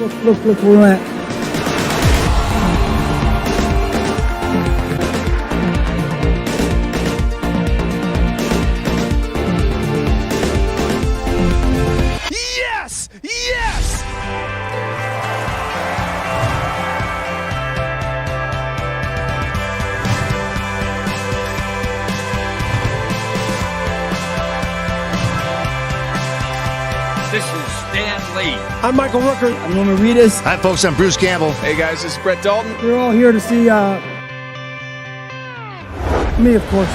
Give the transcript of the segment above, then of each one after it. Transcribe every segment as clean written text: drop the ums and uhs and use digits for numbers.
Look where we're at. Yes! Yes! This is Stan Lee. I'm Michael Rooker. I'm Norman Reedus. Hi, folks. I'm Bruce Campbell. Hey guys, this is Brett Dalton. We're all here to see me, of course.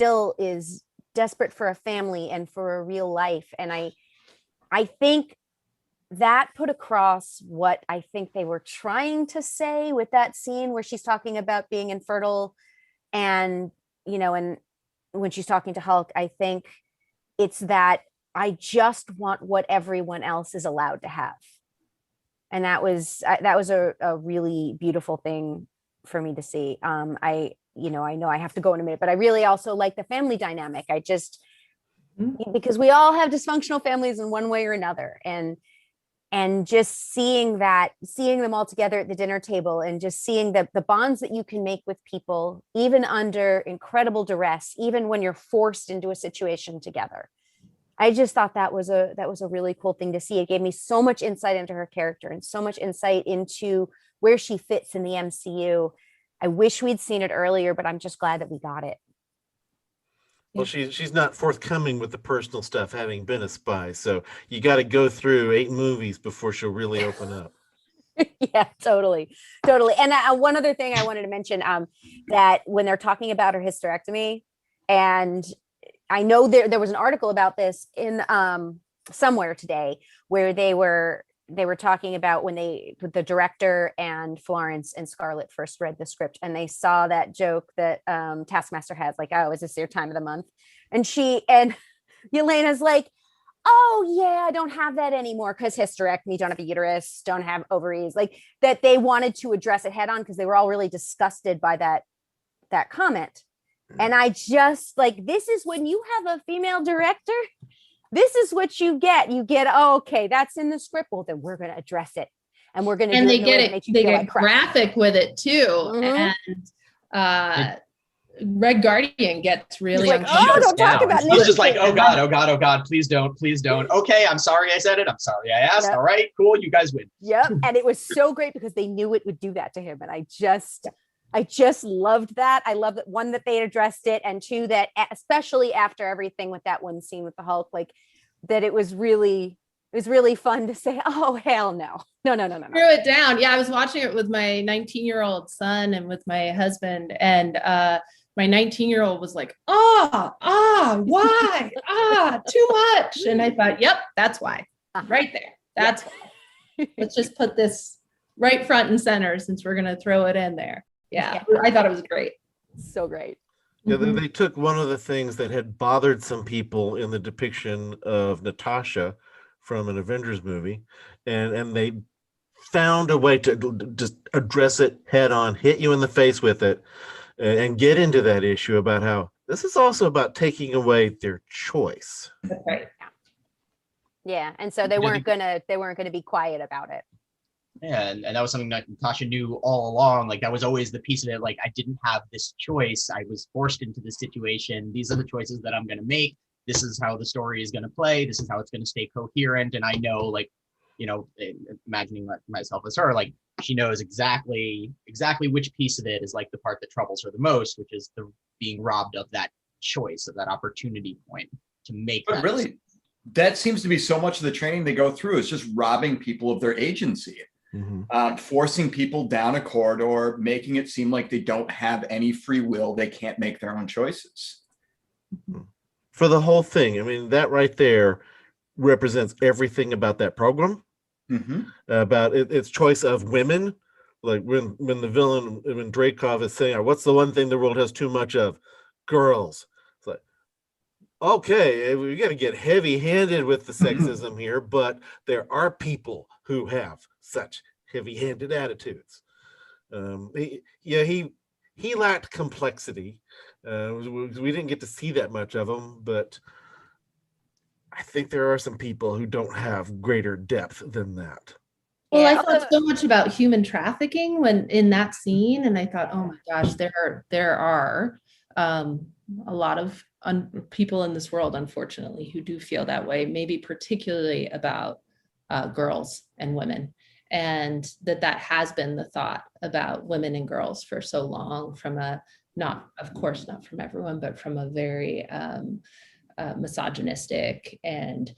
Still is desperate for a family and for a real life. And I think that put across what I think they were trying to say with that scene where she's talking about being infertile and, you know, and when she's talking to Hulk, I think it's that I just want what everyone else is allowed to have. And that was a really beautiful thing for me to see. I know I have to go in a minute, but I really also like the family dynamic. Because we all have dysfunctional families in one way or another. And just seeing them all together at the dinner table and just seeing the bonds that you can make with people, even under incredible duress, even when you're forced into a situation together. I just thought that was a really cool thing to see. It gave me so much insight into her character and so much insight into where she fits in the MCU. I wish we'd seen it earlier, but I'm just glad that we got it. Well, she's not forthcoming with the personal stuff, having been a spy. So you got to go through 8 movies before she'll really open up. Yeah, totally. And one other thing I wanted to mention, that when they're talking about her hysterectomy, and I know there was an article about this in somewhere today where they were talking about when the director and Florence and Scarlett first read the script and they saw that joke that Taskmaster has, like, oh, is this your time of the month? And Yelena's like, oh yeah, I don't have that anymore because hysterectomy, don't have a uterus, don't have ovaries, like that. They wanted to address it head on because they were all really disgusted by that comment. And I just like, this is when you have a female director, this is what you get. Oh, okay, that's in the script. Well, then we're going to address it, and we're going to. And they get graphic with it too. Mm-hmm. And Red Guardian gets really like, oh, don't talk about. He's just like, oh God, please don't. Okay, I'm sorry I said it. I'm sorry I asked. Yep. All right, cool, you guys win. Yep, and it was so great because they knew it would do that to him, and I just loved that. I love that, one, that they addressed it, and two, that especially after everything with that one scene with the Hulk, like that it was really fun to say, oh, hell no. No. Threw it down. Yeah, I was watching it with my 19-year-old son and with my husband, and my 19-year-old was like, why? Too much. And I thought, yep, that's why. Right there. That's why. Let's just put this right front and center since we're going to throw it in there. Yeah, I thought it was great. So great. Yeah, they took one of the things that had bothered some people in the depiction of Natasha from an Avengers movie, and they found a way to just address it head on, hit you in the face with it, and get into that issue about how this is also about taking away their choice. That's right. Yeah, and so they weren't gonna be quiet about it. Yeah, and that was something that Natasha knew all along. Like, that was always the piece of it. Like, I didn't have this choice. I was forced into this situation. These are the choices that I'm going to make. This is how the story is going to play. This is how it's going to stay coherent. And I know, like, you know, imagining myself as her, like, she knows exactly which piece of it is like the part that troubles her the most, which is the being robbed of that choice, of that opportunity point to make. But really, that seems to be so much of the training they go through is just robbing people of their agency. forcing people down a corridor, making it seem like they don't have any free will. They can't make their own choices. For the whole thing, I mean, that right there represents everything about that program, about its choice of women. Like when the villain, when Dreykov is saying, what's the one thing the world has too much of? Girls. It's like, okay, we got to get heavy-handed with the sexism here, but there are people who have such heavy-handed attitudes. He lacked complexity. We didn't get to see that much of him, but I think there are some people who don't have greater depth than that. Well, I thought so much about human trafficking when in that scene, and I thought, oh my gosh, there are a lot of people in this world, unfortunately, who do feel that way, maybe particularly about girls and women, and that has been the thought about women and girls for so long, from a not from everyone, but from a very misogynistic and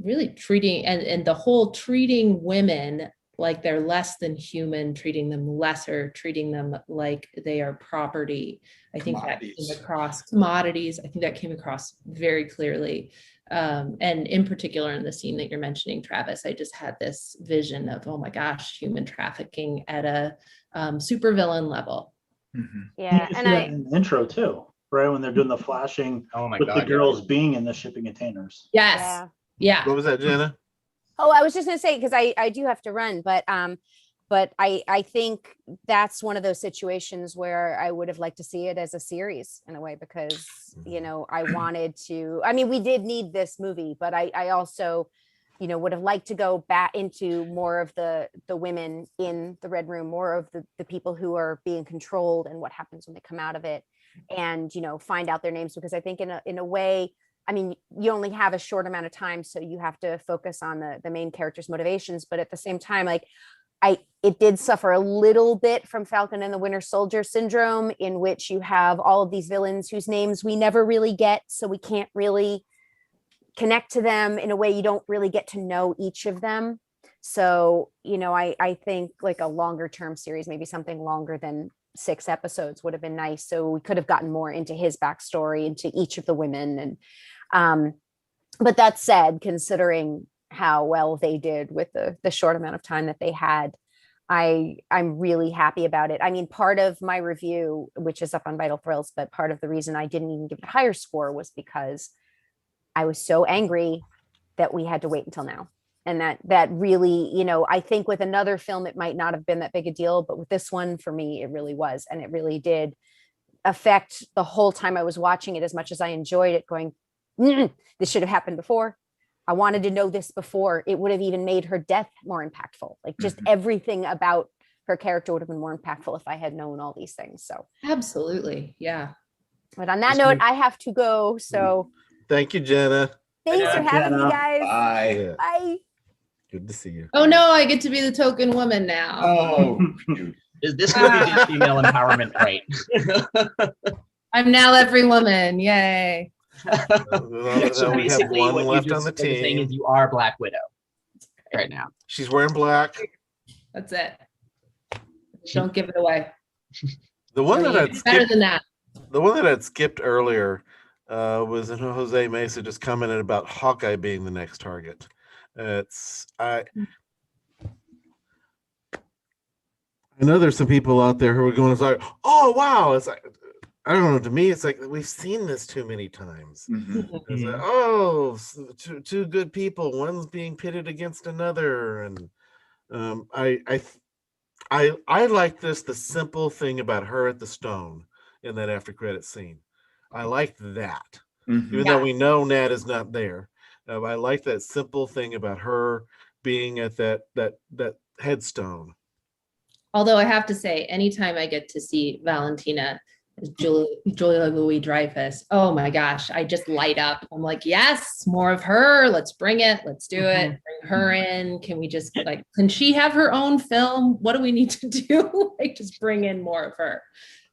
really treating and the whole treating women like they're less than human, treating them lesser, treating them like they are property. I think that came across commodities. I think that came across very clearly. And in particular in the scene that you're mentioning, Travis, I just had this vision of, oh my gosh, human trafficking at a supervillain level. Yeah, and in the intro too, right, when they're doing the flashing with the girls being in the shipping containers. Yes. Yeah. What was that, Jenna? Oh, I was just going to say, because I do have to run, but I think that's one of those situations where I would have liked to see it as a series in a way, because, I wanted to, I mean, we did need this movie, but I also, would have liked to go back into more of the women in the Red Room, more of the people who are being controlled and what happens when they come out of it, and, find out their names, because I think in a way, I mean, you only have a short amount of time, so you have to focus on the main character's motivations. But at the same time, like it did suffer a little bit from Falcon and the Winter Soldier syndrome, in which you have all of these villains whose names we never really get, so we can't really connect to them in a way. You don't really get to know each of them. So, I think like a longer term series, maybe something longer than 6 episodes, would have been nice. So we could have gotten more into his backstory, into each of the women. And but that said, considering how well they did with the short amount of time that they had, I'm really happy about it. I mean, part of my review, which is up on Vital Thrills, but part of the reason I didn't even give it a higher score was because I was so angry that we had to wait until now. And that really, I think with another film, it might not have been that big a deal, but with this one, for me, it really was. And it really did affect the whole time I was watching it, as much as I enjoyed it, going, this should have happened before. I wanted to know this before. It would have even made her death more impactful. Like just everything about her character would have been more impactful if I had known all these things. So absolutely. Yeah. But on that note, I have to go. So thank you, Jenna. Thanks for having me, guys. Bye. Bye. Good to see you. Oh no, I get to be the token woman now. Oh, dude. This movie did female empowerment right. I'm now every woman. Yay. So we have basically, one what left you on the just are saying team. is you are Black Widow right now. She's wearing black. That's it. Don't give it away. The one that I'd It's better than that. The one that I'd skipped earlier was in Jose Mesa just commented about Hawkeye being the next target. I know there's some people out there who are going, it's like, oh wow, it's like, I don't know, to me it's like we've seen this too many times. It's like, oh, two good people, one's being pitted against another, and I like this, the simple thing about her at the stone in that after credit scene. I liked that. Even though we know Nat is not there. I like that simple thing about her being at that headstone. Although I have to say, anytime I get to see Valentina, Julia Louis-Dreyfus, oh my gosh, I just light up. I'm like, yes, more of her. Let's bring it. Let's do it. Bring her in. Can we just can she have her own film? What do we need to do? Just bring in more of her.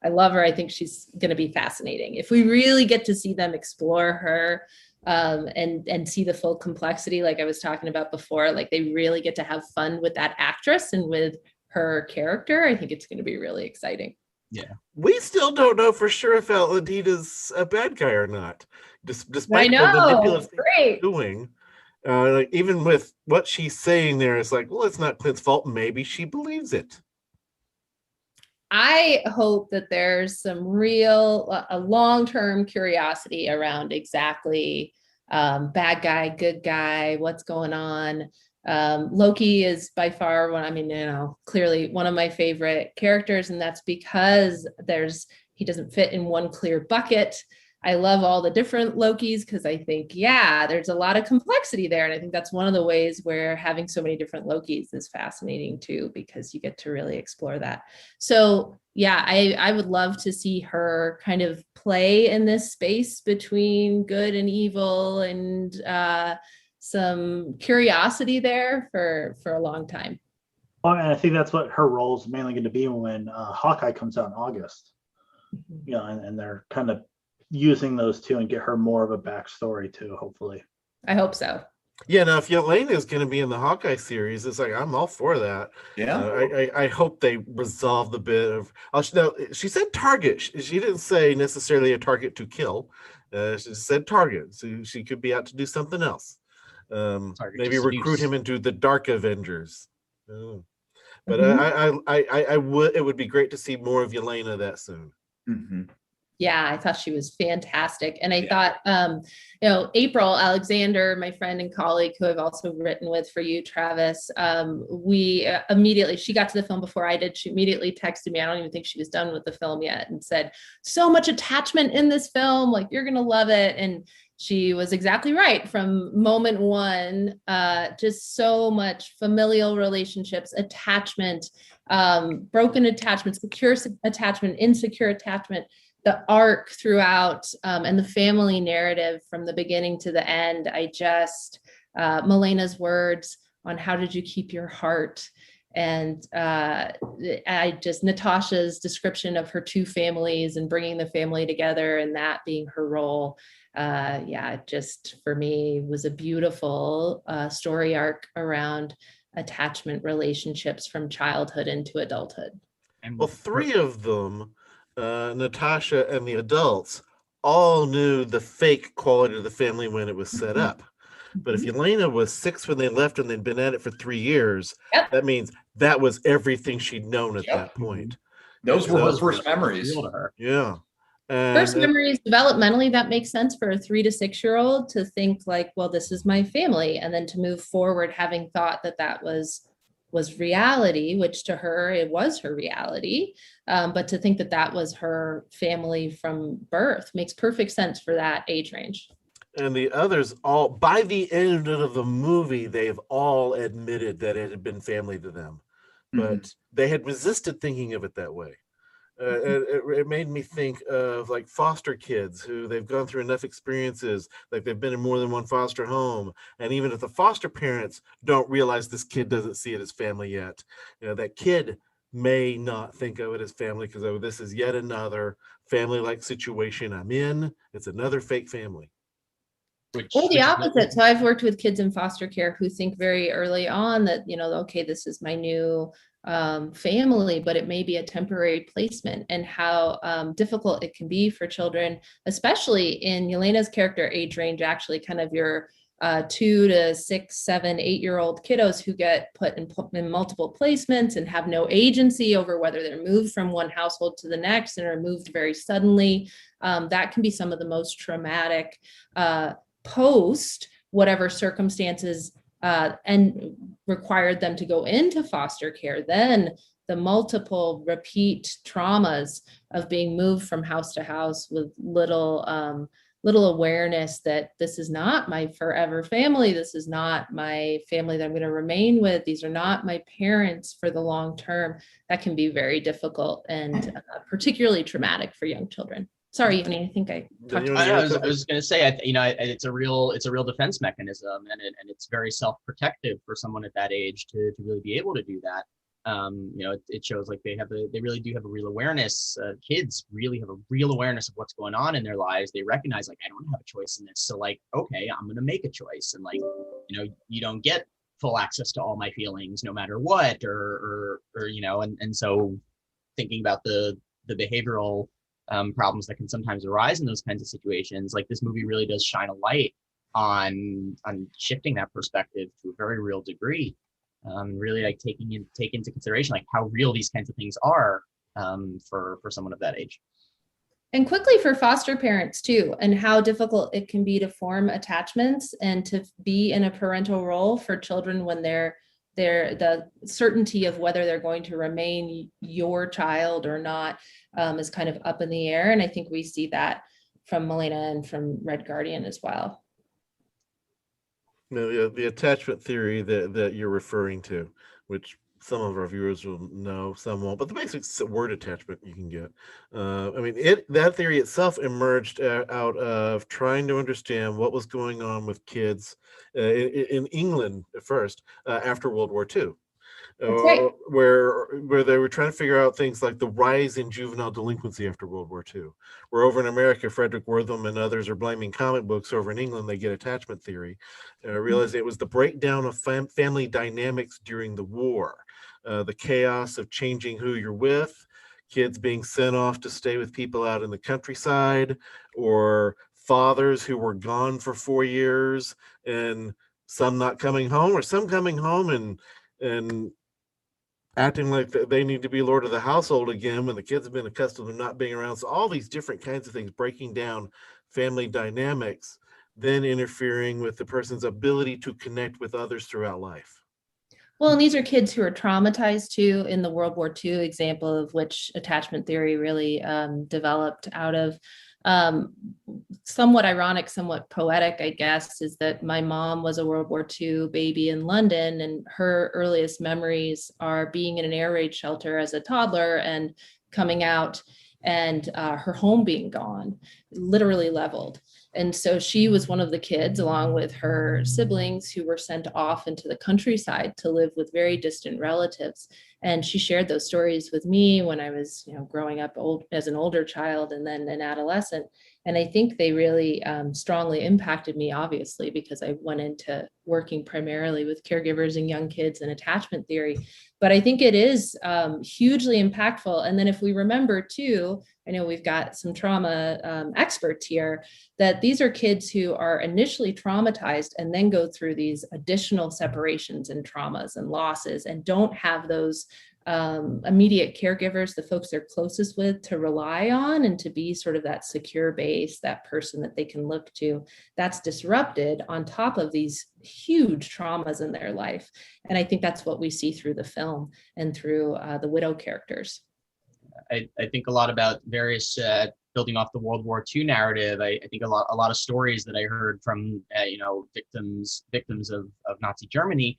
I love her. I think she's going to be fascinating. If we really get to see them explore her and see the full complexity, like I was talking about before. Like they really get to have fun with that actress and with her character. I think it's going to be really exciting. Yeah, we still don't know for sure if Aladita's a bad guy or not, despite I know, the manipulative thing great. she's doing. Like even with what she's saying there, it's like, well, it's not Clint's fault. Maybe she believes it. I hope that there's some real a long-term curiosity around exactly bad guy, good guy, what's going on. Loki is by far one, I mean, clearly one of my favorite characters, and that's because he doesn't fit in one clear bucket. I love all the different Lokis because I think, there's a lot of complexity there. And I think that's one of the ways where having so many different Lokis is fascinating too, because you get to really explore that. So I would love to see her kind of play in this space between good and evil, and some curiosity there for a long time. Oh, and I think that's what her role is mainly going to be when Hawkeye comes out in August. And they're kind of using those two and get her more of a backstory too, hopefully. I hope so. Yeah, now if Yelena is going to be in the Hawkeye series, it's like, I'm all for that. Yeah. I hope they resolve the bit of. No, she said target. She didn't say necessarily a target to kill. She said target, so she could be out to do something else. Maybe recruit him into the Dark Avengers. But it would be great to see more of Yelena that soon. Mm-hmm. Yeah, I thought she was fantastic. And I thought, April Alexander, my friend and colleague who I've also written with for you, Travis, we immediately, she got to the film before I did. She immediately texted me. I don't even think she was done with the film yet, and said, so much attachment in this film, like you're going to love it. And she was exactly right from moment one. Just so much familial relationships, attachment, broken attachment, secure attachment, insecure attachment, the arc throughout, and the family narrative from the beginning to the end. I just, Melena's words on how did you keep your heart? And Natasha's description of her two families and bringing the family together and that being her role. Just for me was a beautiful story arc around attachment relationships from childhood into adulthood. Well, three of them, Natasha and the adults, all knew the fake quality of the family when it was set up. But if Yelena was 6 when they left and they'd been at it for 3 years, that means that was everything she'd known at that point. Those were her first memories. Yeah. First memories developmentally, that makes sense for a 3 to 6 year old to think like, well, this is my family. And then to move forward, having thought that was reality, which to her, it was her reality. But to think that was her family from birth makes perfect sense for that age range. And the others all, by the end of the movie, they've all admitted that it had been family to them, but they had resisted thinking of it that way. It made me think of like foster kids who they've gone through enough experiences, like they've been in more than one foster home. And even if the foster parents don't realize this kid doesn't see it as family yet, that kid may not think of it as family because, oh, this is yet another family-like situation I'm in. It's another fake family. Or the opposite. So I've worked with kids in foster care who think very early on that, okay, this is my new family, but it may be a temporary placement, and how difficult it can be for children, especially in Yelena's character age range, actually kind of your 2 to 6, 7, 8-year-old kiddos who get put in multiple placements and have no agency over whether they're moved from one household to the next and are moved very suddenly. That can be some of the most traumatic post whatever circumstances and required them to go into foster care. Then the multiple repeat traumas of being moved from house to house with little awareness that this is not my forever family. This is not my family that I'm going to remain with. These are not my parents for the long term. That can be very difficult and particularly traumatic for young children. Sorry, Yoni, I think I talked about I was going to say, it's a real defense mechanism, and it's very self-protective for someone at that age to really be able to do that. It shows like they really do have a real awareness. Kids really have a real awareness of what's going on in their lives. They recognize like, I don't have a choice in this. So like, okay, I'm going to make a choice. And like, you don't get full access to all my feelings no matter what, or and so thinking about the behavioral problems that can sometimes arise in those kinds of situations, like this movie really does shine a light on shifting that perspective to a very real degree. Really like take into consideration like how real these kinds of things are for someone of that age. And quickly for foster parents too, and how difficult it can be to form attachments and to be in a parental role for children when they're the certainty of whether they're going to remain your child or not is kind of up in the air. And I think we see that from Milena and from Red Guardian as well. No, the attachment theory that you're referring to, which some of our viewers will know, some won't, but the basic word attachment you can get. That theory itself emerged out of trying to understand what was going on with kids in England at first after World War II. Right. Where they were trying to figure out things like the rise in juvenile delinquency after World War II. Where over in America, Frederick Wortham and others are blaming comic books. Over in England, they get attachment theory. Realizing it was the breakdown of family dynamics during the war, the chaos of changing who you're with, kids being sent off to stay with people out in the countryside, or fathers who were gone for 4 years and some not coming home, or some coming home and acting like they need to be lord of the household again when the kids have been accustomed to not being around. So all these different kinds of things, breaking down family dynamics, then interfering with the person's ability to connect with others throughout life. Well, and these are kids who are traumatized too, in the World War II example of which attachment theory really developed out of. Somewhat ironic, somewhat poetic, I guess, is that my mom was a World War II baby in London, and her earliest memories are being in an air raid shelter as a toddler and coming out and her home being gone, literally leveled. And so she was one of the kids, along with her siblings, who were sent off into the countryside to live with very distant relatives. And she shared those stories with me when I was, growing up as an older child and then an adolescent. And I think they really strongly impacted me, obviously, because I went into working primarily with caregivers and young kids and attachment theory. But I think it is hugely impactful. And then if we remember too, I know we've got some trauma experts here, that these are kids who are initially traumatized and then go through these additional separations and traumas and losses and don't have those immediate caregivers, the folks they're closest with, to rely on and to be sort of that secure base, that person that they can look to. That's disrupted on top of these huge traumas in their life. And I think that's what we see through the film and through the widow characters. I think a lot about various building off the World War II narrative. I think a lot of stories that I heard from victims of Nazi Germany,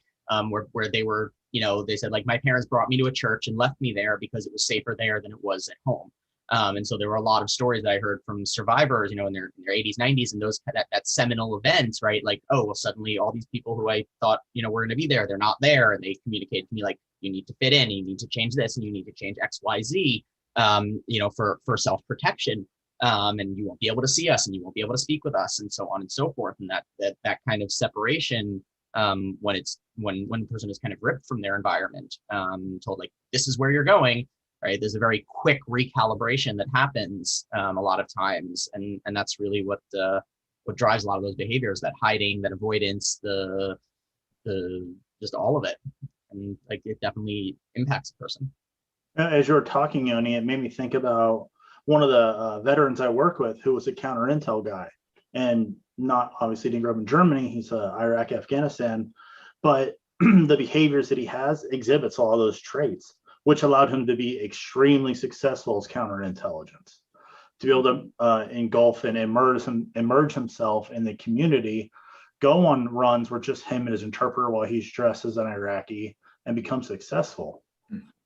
where they were, they said, like, my parents brought me to a church and left me there because it was safer there than it was at home. And so there were a lot of stories that I heard from survivors, in their 80s, 90s, and those that seminal events, right? Like, oh, well, suddenly all these people who I thought, were going to be there, they're not there. And they communicated to me, like, you need to fit in, you need to change this, and you need to change X, Y, Z, for self-protection. And you won't be able to see us, and you won't be able to speak with us, and so on and so forth. And that kind of separation, when the person is kind of ripped from their environment, told, like, this is where you're going, right? There's a very quick recalibration that happens a lot of times, and that's really what drives a lot of those behaviors: that hiding, that avoidance, the just all of it. And like, it definitely impacts a person. As you were talking, Yoni, it made me think about one of the veterans I work with who was a counter intel guy, and not obviously didn't grow up in Germany. He's Iraq, Afghanistan, but the behaviors that he has exhibits all those traits, which allowed him to be extremely successful as counterintelligence, to be able to engulf and emerge himself in the community, go on runs where just him and his interpreter while he's dressed as an Iraqi, and become successful.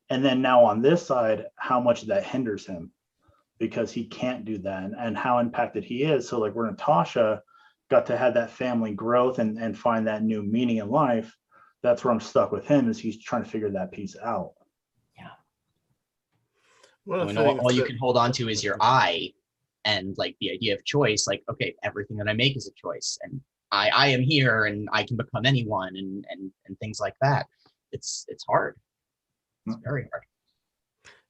And then now on this side, how much that hinders him because he can't do that, and how impacted he is. So like where Natasha got to have that family growth and find that new meaning in life, that's where I'm stuck with him, is he's trying to figure that piece out. When all you can hold on to is your I, and like the idea of choice, like, okay, everything that I make is a choice, and I am here, and I can become anyone, and things like that. It's hard. It's very hard.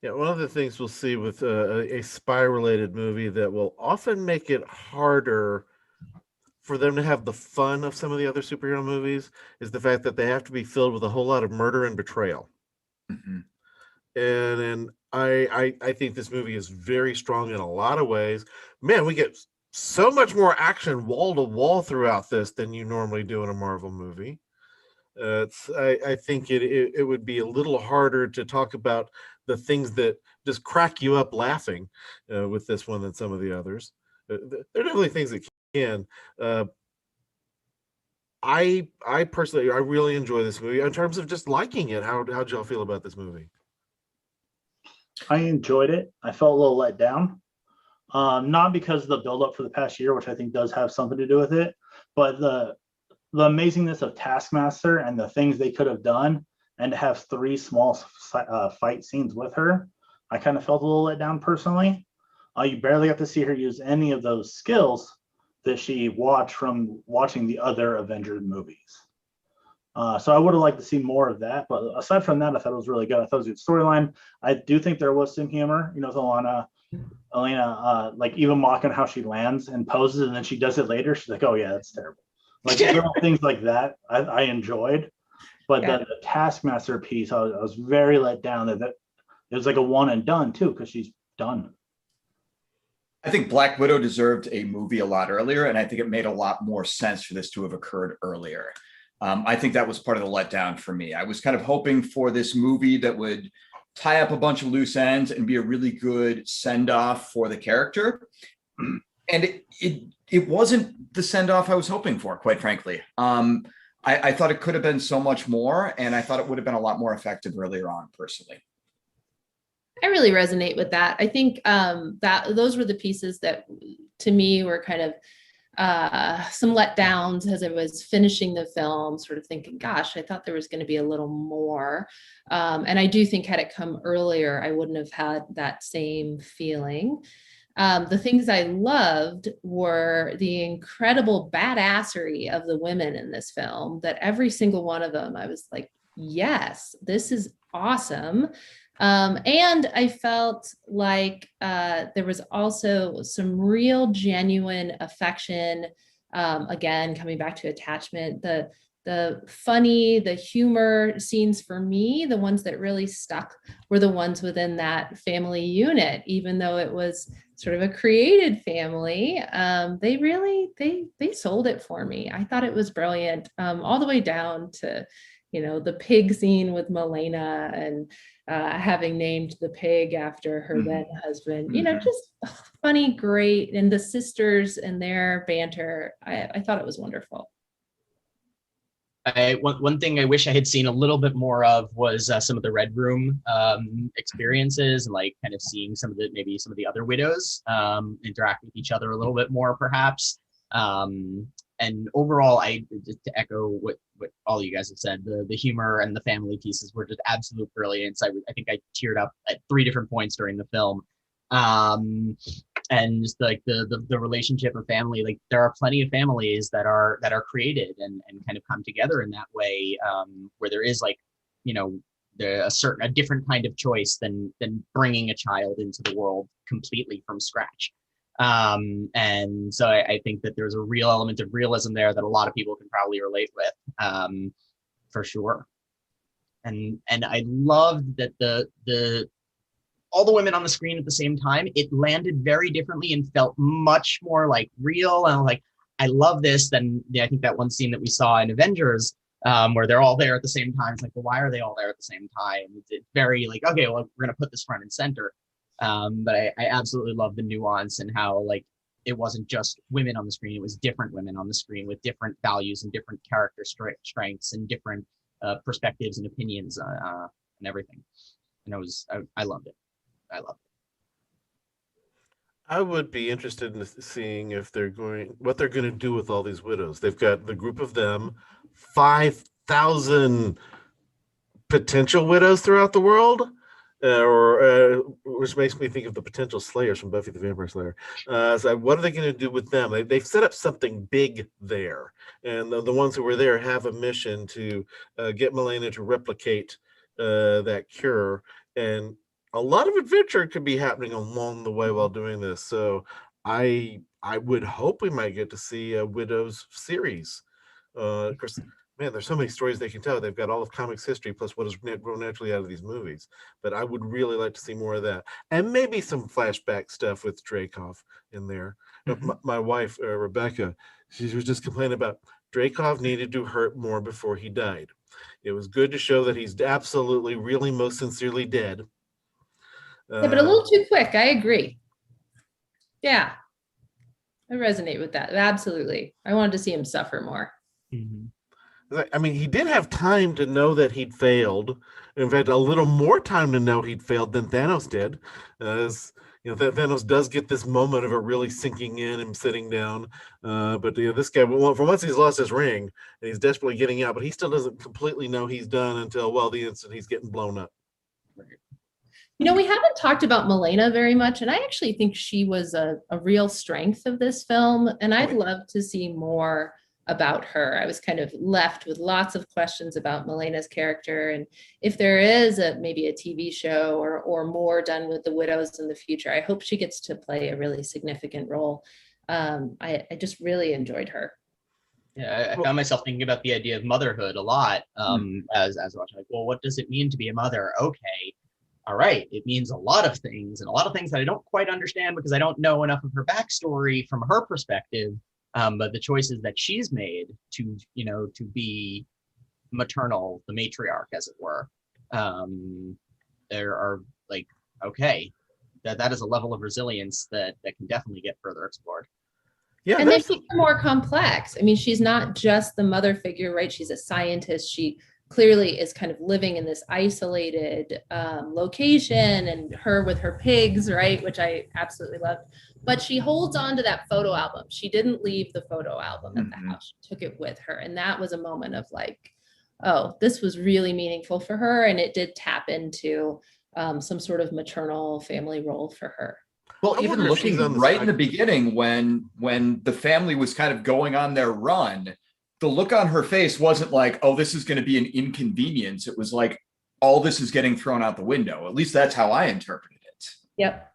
Yeah, one of the things we'll see with a spy-related movie that will often make it harder for them to have the fun of some of the other superhero movies is the fact that they have to be filled with a whole lot of murder and betrayal. And I think this movie is very strong in a lot of ways. Man, we get so much more action wall to wall throughout this than you normally do in a Marvel movie. I think it would be a little harder to talk about the things that just crack you up laughing with this one than some of the others. There are definitely things that can. I personally, I really enjoy this movie in terms of just liking it. How'd y'all feel about this movie? I enjoyed it. I felt a little let down, not because of the buildup for the past year, which I think does have something to do with it, but the amazingness of Taskmaster and the things they could have done, and to have 3 small fight scenes with her, I kind of felt a little let down personally. You barely got to see her use any of those skills that she watched from watching the other Avengers movies. So I would have liked to see more of that. But aside from that, I thought it was really good. I thought it was a good storyline. I do think there was some humor, with Elena, like even mocking how she lands and poses, and then she does it later. She's like, oh yeah, that's terrible. Like little things like that, I enjoyed. But the Taskmaster piece, I was very let down that it was like a one and done too, because she's done. I think Black Widow deserved a movie a lot earlier, and I think it made a lot more sense for this to have occurred earlier. I think that was part of the letdown for me. I was kind of hoping for this movie that would tie up a bunch of loose ends and be a really good send-off for the character. And it wasn't the send-off I was hoping for, quite frankly. I thought it could have been so much more, and I thought it would have been a lot more effective earlier on, personally. I really resonate with that. I think that those were the pieces that to me were kind of some letdowns as I was finishing the film, sort of thinking, gosh, I thought there was going to be a little more. And I do think had it come earlier, I wouldn't have had that same feeling. The things I loved were the incredible badassery of the women in this film, that every single one of them, I was like, yes, this is awesome. And I felt like there was also some real genuine affection. Again, coming back to attachment, the funny, the humor scenes for me, the ones that really stuck were the ones within that family unit, even though it was sort of a created family. They sold it for me. I thought it was brilliant, all the way down to, the pig scene with Milena and having named the pig after her then husband, just funny, great. And the sisters and their banter, I thought it was wonderful. One thing I wish I had seen a little bit more of was some of the Red Room experiences, and like kind of seeing some of the other widows interact with each other a little bit more, perhaps. And overall, just to echo what all you guys have said, the humor and the family pieces were just absolute brilliance. I think I teared up at 3 different points during the film. And just like the relationship of family, like there are plenty of families that are created and kind of come together in that way, where there is like, a different kind of choice than bringing a child into the world completely from scratch. And so I think that there's a real element of realism there that a lot of people can probably relate with, for sure. And I loved that the all the women on the screen at the same time, it landed very differently and felt much more like real. And like, I love this than I think that one scene that we saw in Avengers, where they're all there at the same time. It's like, well, why are they all there at the same time? It's very like, okay, well, we're going to put this front and center. But I absolutely love the nuance and how like it wasn't just women on the screen, it was different women on the screen with different values and different character strengths and different perspectives and opinions and everything. And I loved it. I loved it. I would be interested in seeing what they're going to do with all these widows. They've got the group of them, 5,000 potential widows throughout the world. which makes me think of the potential Slayers from Buffy the Vampire Slayer. So what are they going to do with them? They've set up something big there, and the ones who were there have a mission to get Milena to replicate that cure, and a lot of adventure could be happening along the way while doing this. So I would hope we might get to see a Widows series. Of course, man, there's so many stories they can tell. They've got all of comics history plus what is grown naturally out of these movies. But I would really like to see more of that, and maybe some flashback stuff with Dreykov in there. My wife Rebecca, she was just complaining about Dreykov needed to hurt more before he died. It was good to show that he's absolutely, really, most sincerely dead. Yeah, but a little too quick. I agree. Yeah, I resonate with that. Absolutely. I wanted to see him suffer more. I mean, he did have time to know that he'd failed. In fact, a little more time to know he'd failed than Thanos did. As you know, Thanos does get this moment of it really sinking in and sitting down. But this guy, for once, he's lost his ring and he's desperately getting out, but he still doesn't completely know he's done until, well, the instant he's getting blown up. You know, we haven't talked about Milena very much, and I actually think she was a real strength of this film, and I'd love to see more about her. I was kind of left with lots of questions about Milena's character, and if there is maybe a TV show or more done with the Widows in the future, I hope she gets to play a really significant role. I just really enjoyed her. Yeah, I found myself thinking about the idea of motherhood a lot as I was watching. Like, well, what does it mean to be a mother? Okay, all right, it means a lot of things, and a lot of things that I don't quite understand because I don't know enough of her backstory from her perspective. But the choices that she's made to be maternal, the matriarch, as it were, there are like, okay, that is a level of resilience that can definitely get further explored. Yeah, and they make her more complex. I mean, she's not just the mother figure, right? She's a scientist. She clearly is kind of living in this isolated location, and her with her pigs, right? Which I absolutely loved. But she holds on to that photo album. She didn't leave the photo album at the house. She took it with her. And that was a moment of like, oh, this was really meaningful for her. And it did tap into some sort of maternal family role for her. Well, even looking right in the beginning when the family was kind of going on their run, the look on her face wasn't like, oh, this is going to be an inconvenience. It was like, all this is getting thrown out the window. At least that's how I interpreted it. Yep.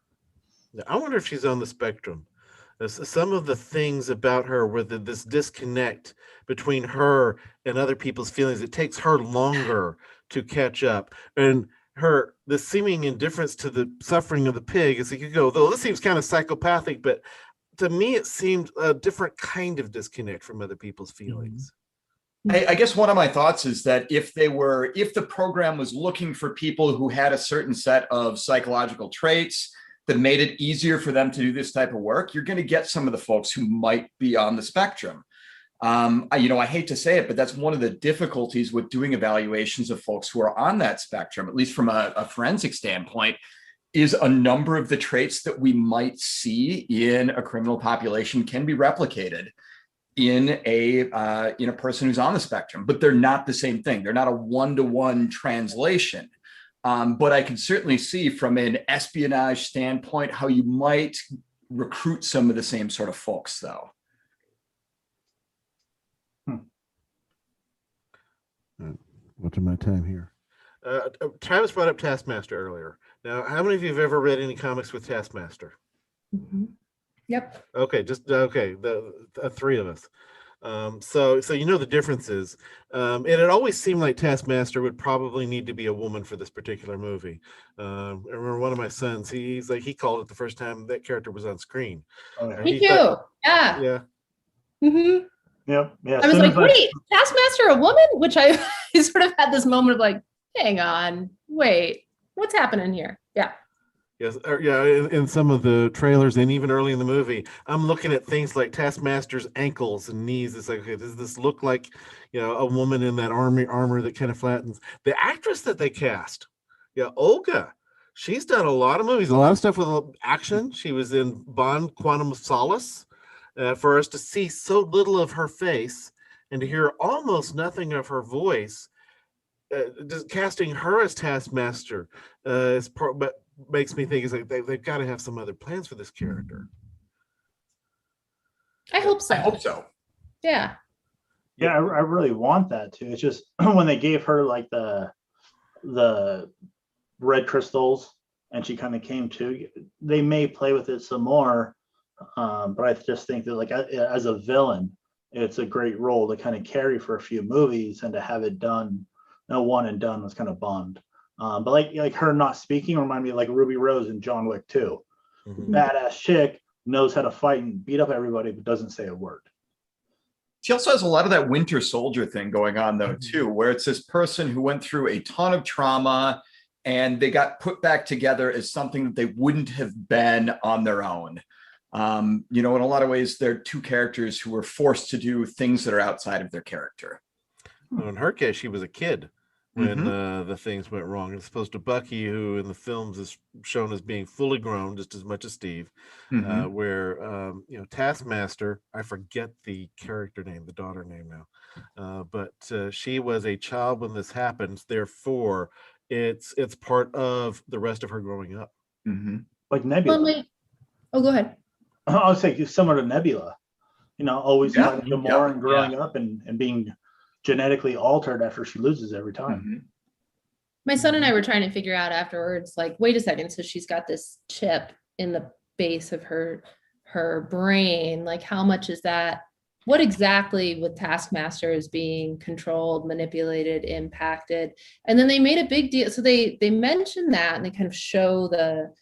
I wonder if she's on the spectrum. Some of the things about her were this disconnect between her and other people's feelings. It takes her longer to catch up. And the seeming indifference to the suffering of the pig, as you could go, though this seems kind of psychopathic, but to me, it seemed a different kind of disconnect from other people's feelings. I guess one of my thoughts is that if the program was looking for people who had a certain set of psychological traits that made it easier for them to do this type of work, you're going to get some of the folks who might be on the spectrum. I hate to say it, but that's one of the difficulties with doing evaluations of folks who are on that spectrum, at least from a forensic standpoint, is a number of the traits that we might see in a criminal population can be replicated in a person who's on the spectrum, but they're not the same thing. They're not a one-to-one translation. But I can certainly see from an espionage standpoint how you might recruit some of the same sort of folks, though. What's my time here? Travis brought up Taskmaster earlier. Now, how many of you have ever read any comics with Taskmaster? Mm-hmm. Yep. Okay, the three of us. So you know the differences. It had always seemed like Taskmaster would probably need to be a woman for this particular movie. I remember one of my sons, he called it the first time that character was on screen. Me too. Yeah. Yeah. Mm-hmm. Yep. Yeah. I was like, wait, Taskmaster a woman? Which I sort of had this moment of like, hang on, wait, what's happening here? Yeah. Yes, in some of the trailers and even early in the movie, I'm looking at things like Taskmaster's ankles and knees. It's like, okay, does this look like, a woman in that armor that kind of flattens? The actress that they cast, Olga, she's done a lot of movies, a lot of stuff with action. She was in Bond: Quantum of Solace. For us to see so little of her face and to hear almost nothing of her voice, just casting her as Taskmaster is part, but makes me think is like they've got to have some other plans for this character. I hope so. I hope so. Yeah. Yeah, I really want that too. It's just when they gave her like the red crystals and she kind of came to, they may play with it some more. But I just think that like as a villain, it's a great role to kind of carry for a few movies, and to have it done, one and done was kind of bummed. But like her not speaking remind me of like Ruby Rose in John Wick 2. Mm-hmm. Badass chick, knows how to fight and beat up everybody, but doesn't say a word. She also has a lot of that Winter Soldier thing going on, though, too, where it's this person who went through a ton of trauma and they got put back together as something that they wouldn't have been on their own. In a lot of ways, they're two characters who were forced to do things that are outside of their character. Well, in her case, she was a kid when the things went wrong. As opposed to Bucky, who in the films is shown as being fully grown just as much as Steve, where Taskmaster, I forget the character name, the daughter name now, but she was a child when this happens. Therefore, it's part of the rest of her growing up. Like Nebula. Go ahead. I would say similar to Nebula, always fighting more and growing up and being genetically altered after she loses every time. My son and I were trying to figure out afterwards, like, wait a second, so she's got this chip in the base of her brain, like how much is that, what exactly with Taskmaster is being controlled, manipulated, impacted? And then they made a big deal, so they mentioned that, and they kind of show the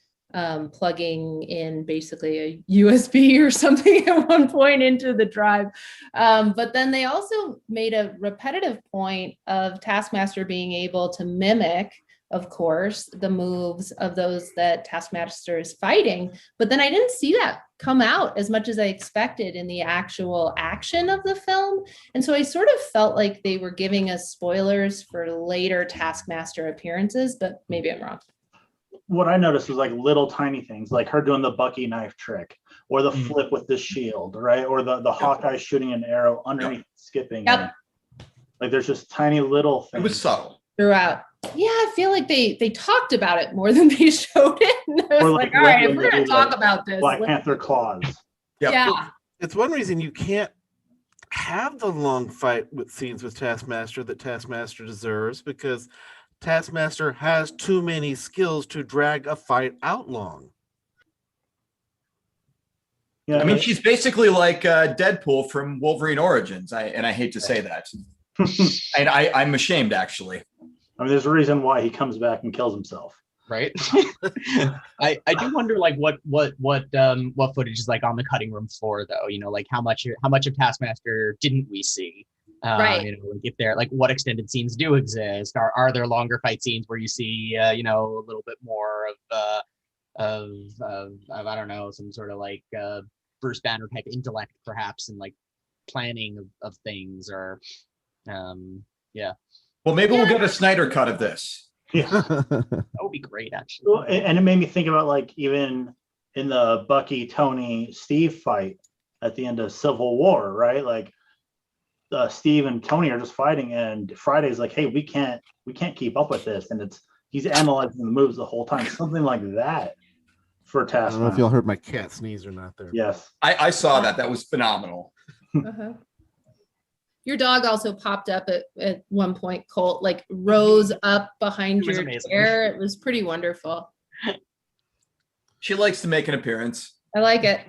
plugging in basically a USB or something at one point into the drive. But then they also made a repetitive point of Taskmaster being able to mimic, of course, the moves of those that Taskmaster is fighting. But then I didn't see that come out as much as I expected in the actual action of the film. And so I sort of felt like they were giving us spoilers for later Taskmaster appearances, but maybe I'm wrong. What I noticed was like little tiny things, like her doing the Bucky knife trick, or the flip with the shield, right? Or the Hawkeye shooting an arrow underneath, skipping. Yep. Like there's just tiny little things. It was subtle. Throughout. Yeah, I feel like they talked about it more than they showed it. And I was like, all right, if we're going to talk about this. Black Panther claws. Yep. Yeah. It's one reason you can't have the long fight with scenes with Taskmaster that Taskmaster deserves, because Taskmaster has too many skills to drag a fight out long. Yeah, I mean, she's basically like Deadpool from Wolverine Origins. I hate to say that. And I'm ashamed, actually. I mean, there's a reason why he comes back and kills himself. Right. I do wonder like what footage is like on the cutting room floor, though. Like how much of Taskmaster didn't we see? Right. Like if they're like, what extended scenes do exist? Are there longer fight scenes where you see a little bit more of I don't know, some sort of like Bruce Banner type intellect perhaps, and like planning of things, or Well, maybe we'll get a Snyder cut of this. Yeah. That would be great, actually. Well, and it made me think about like even in the Bucky, Tony, Steve fight at the end of Civil War, right? Like Steve and Tony are just fighting, and Friday's like, hey, we can't keep up with this, and he's analyzing the moves the whole time. Something like that for Taskmaster. I don't know if y'all heard my cat sneeze or not there. Yes. I saw that. That was phenomenal. Your dog also popped up at one point, Colt, like rose up behind your chair. It was pretty wonderful. She likes to make an appearance. I like it.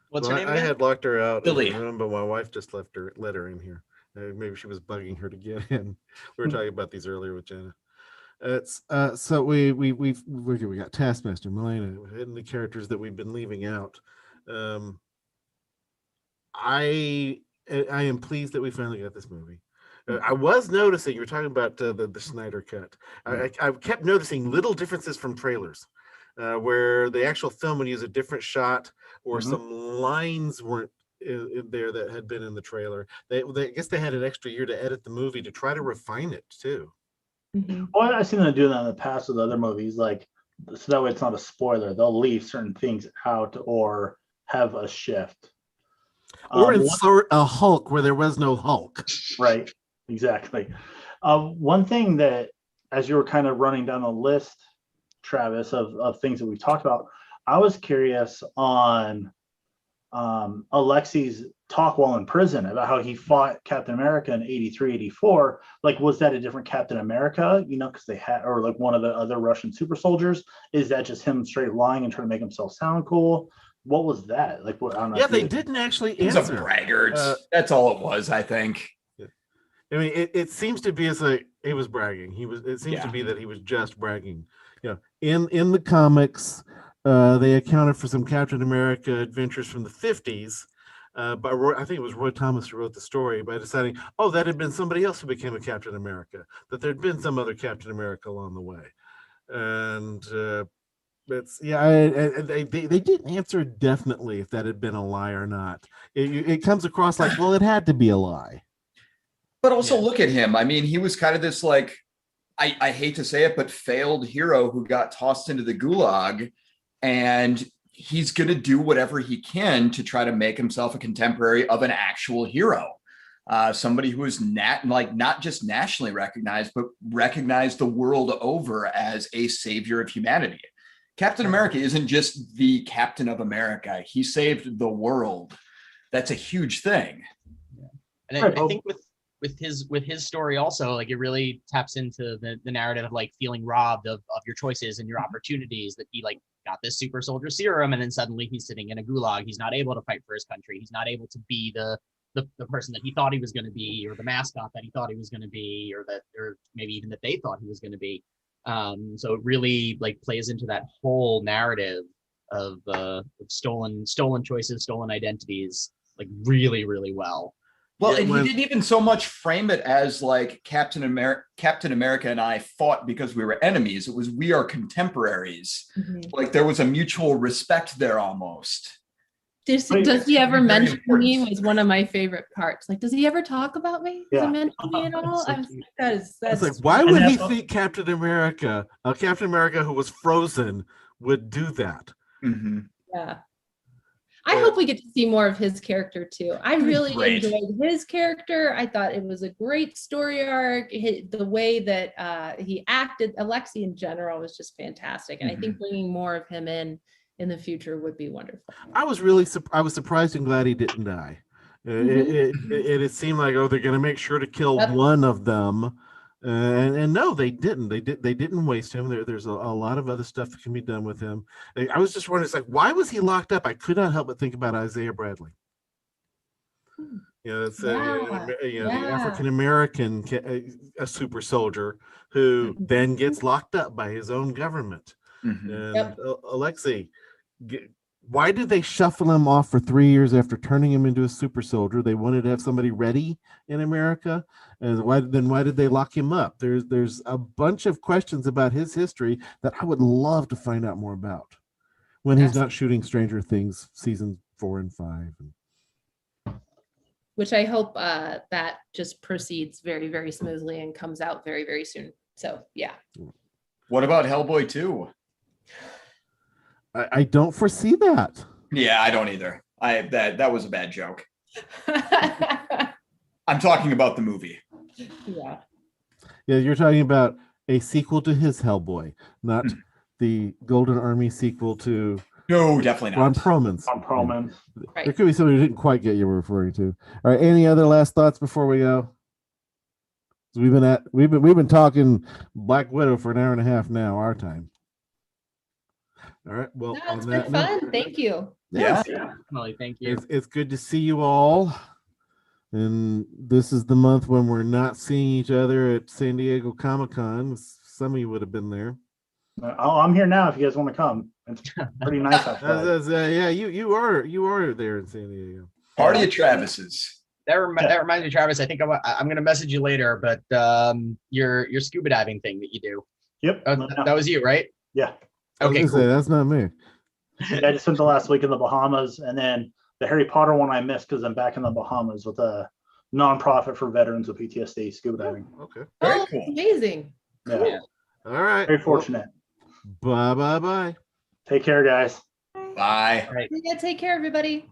What's her name I again? had locked her out Billy. in the room, but my wife just let her in here. Maybe she was bugging her to get in. We were talking about these earlier with Jenna. It's so we got Taskmaster, Milena, and the characters that we've been leaving out. I am pleased that we finally got this movie. I was noticing, you were talking about the Snyder cut. I kept noticing little differences from trailers, where the actual film would use a different shot, or some lines weren't in there that had been in the trailer. I guess they had an extra year to edit the movie to try to refine it too. Well, I've seen them do that in the past with other movies, like so that way it's not a spoiler. They'll leave certain things out or have a shift. Or insert a Hulk where there was no Hulk. Right, exactly. One thing that, as you were kind of running down the list, Travis, of things that we've talked about, I was curious on Alexi's talk while in prison about how he fought Captain America in 83, 84. Like, was that a different Captain America, because they had, or like one of the other Russian super soldiers? Is that just him straight lying and trying to make himself sound cool? What was that? Like, what? I don't know. Yeah, they didn't actually He's answer. a braggart. That's all it was, I think. I mean, it seems to be as like he was bragging. It seems to be that he was just bragging. In the comics, they accounted for some Captain America adventures from the 50s. But I think it was Roy Thomas who wrote the story by deciding, that had been somebody else who became a Captain America, that there'd been some other Captain America along the way. And they didn't answer definitely if that had been a lie or not. It comes across like, well, it had to be a lie. But also look at him. I mean, he was kind of this, like, I hate to say it, but failed hero who got tossed into the gulag, and he's going to do whatever he can to try to make himself a contemporary of an actual hero. Somebody who is not just nationally recognized, but recognized the world over as a savior of humanity. Captain America isn't just the Captain of America. He saved the world. That's a huge thing. Yeah. And I think with his story also, like, it really taps into the narrative of like feeling robbed of your choices and your opportunities, that he like got this super soldier serum and then suddenly he's sitting in a gulag. He's not able to fight for his country. He's not able to be the person that he thought he was going to be, or the mascot that he thought he was going to be, or maybe even that they thought he was going to be. So it really like plays into that whole narrative of stolen choices, stolen identities, like really, really well. Well, and he didn't even so much frame it as like Captain America and I fought because we were enemies. It was, we are contemporaries. Mm-hmm. Like, there was a mutual respect there almost. Does he ever mention me? Was one of my favorite parts. Like, does he ever talk about me? Does he mention me at all? That's like, why would he think Captain America, a Captain America who was frozen, would do that? Mm-hmm. Yeah. I hope we get to see more of his character too. I really enjoyed his character. I thought it was a great story arc. The way that he acted, Alexei in general, was just fantastic. And I think bringing more of him in the future would be wonderful. I was surprised and glad he didn't die. It seemed like, they're going to make sure to kill one of them. And no, they didn't. They didn't waste him. There's a lot of other stuff that can be done with him. I was just wondering, it's like, why was he locked up? I could not help but think about Isaiah Bradley. It's the African American a super soldier who then gets locked up by his own government. And Alexei, why did they shuffle him off for 3 years after turning him into a super soldier? They wanted to have somebody ready in America. And why did they lock him up? There's a bunch of questions about his history that I would love to find out more about when he's not shooting Stranger Things season 4 and 5. Which I hope that just proceeds very, very smoothly and comes out very, very soon. So, yeah. What about Hellboy 2? I don't foresee that. Yeah, I don't either. That was a bad joke. I'm talking about the movie. Yeah. Yeah, you're talking about a sequel to his Hellboy, not the Golden Army sequel to. No, definitely not. Ron Perlman's. Right. There could be somebody who didn't quite get you were referring to. All right. Any other last thoughts before we go? So we've been talking Black Widow for an hour and a half now, our time. All right. Well, it's been fun. Thank you. Yeah. Definitely. Thank you. It's good to see you all. And this is the month when we're not seeing each other at San Diego Comic-Con. Some of you would have been there. I'm here now if you guys want to come. It's pretty nice outside. Yeah, you are there in San Diego. Party of Travis's. That reminds me, Travis. I think I'm going to message you later, but your scuba diving thing that you do. Yep. That was you, right? Yeah. Okay, cool. That's not me. I just spent the last week in the Bahamas, and then the Harry Potter one I missed because I'm back in the Bahamas with a nonprofit for veterans with PTSD scuba diving. Okay. Very cool. Amazing. Yeah. Cool. All right. Very fortunate. Bye. Take care, guys. Bye. Yeah, take care, everybody.